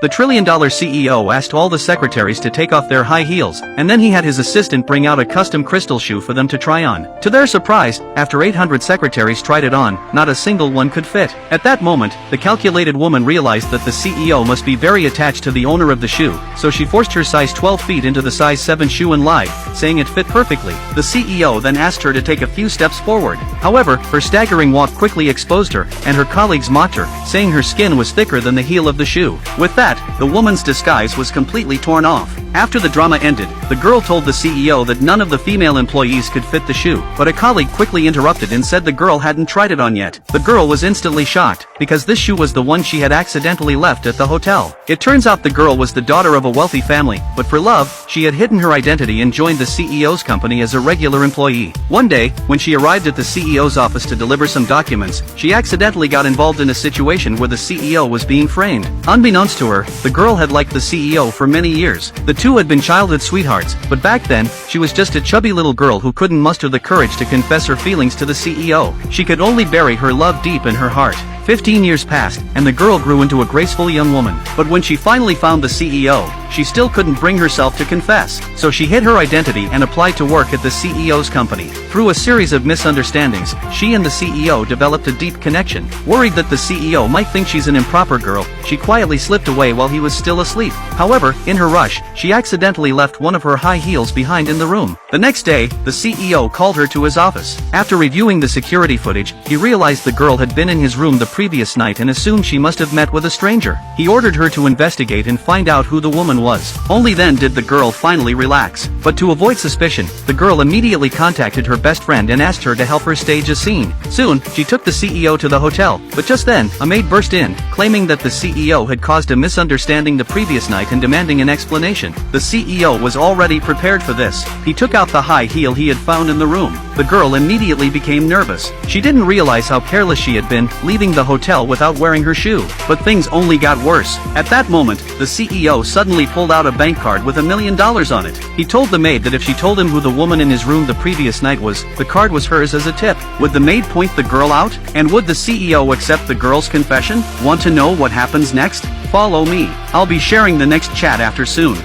The trillion-dollar CEO asked all the secretaries to take off their high heels, and then he had his assistant bring out a custom crystal shoe for them to try on. To their surprise, after 800 secretaries tried it on, not a single one could fit. At that moment, the calculated woman realized that the CEO must be very attached to the owner of the shoe, so she forced her size 12 feet into the size 7 shoe and lied, saying it fit perfectly. The CEO then asked her to take a few steps forward. However, her staggering walk quickly exposed her, and her colleagues mocked her, saying her skin was thicker than the heel of the shoe. With that, the woman's disguise was completely torn off. After the drama ended, the girl told the CEO that none of the female employees could fit the shoe, but a colleague quickly interrupted and said the girl hadn't tried it on yet. The girl was instantly shocked, because this shoe was the one she had accidentally left at the hotel. It turns out the girl was the daughter of a wealthy family, but for love, she had hidden her identity and joined the CEO's company as a regular employee. One day, when she arrived at the CEO's office to deliver some documents, she accidentally got involved in a situation where the CEO was being framed. Unbeknownst to her, the girl had liked the CEO for many years. The two had been childhood sweethearts, but back then, she was just a chubby little girl who couldn't muster the courage to confess her feelings to the CEO. She could only bury her love deep in her heart. 15 years passed, and the girl grew into a graceful young woman. But when she finally found the CEO, she still couldn't bring herself to confess. So she hid her identity and applied to work at the CEO's company. Through a series of misunderstandings, she and the CEO developed a deep connection. Worried that the CEO might think she's an improper girl, she quietly slipped away while he was still asleep. However, in her rush, she accidentally left one of her high heels behind in the room. The next day, the CEO called her to his office. After reviewing the security footage, he realized the girl had been in his room the previous night and assumed she must have met with a stranger. He ordered her to investigate and find out who the woman was. Only then did the girl finally relax. But to avoid suspicion, the girl immediately contacted her best friend and asked her to help her stage a scene. Soon, she took the CEO to the hotel, but just then, a maid burst in, claiming that the CEO had caused a misunderstanding the previous night and demanding an explanation. The CEO was already prepared for this. He took out the high heel he had found in the room. The girl immediately became nervous. She didn't realize how careless she had been, leaving the hotel without wearing her shoe. But things only got worse. At that moment, the CEO suddenly pulled out a bank card with $1 million on it. He told the maid that if she told him who the woman in his room the previous night was, the card was hers as a tip. Would the maid point the girl out? And would the CEO accept the girl's confession? Want to know what happens next? Follow me. I'll be sharing the next chat after soon.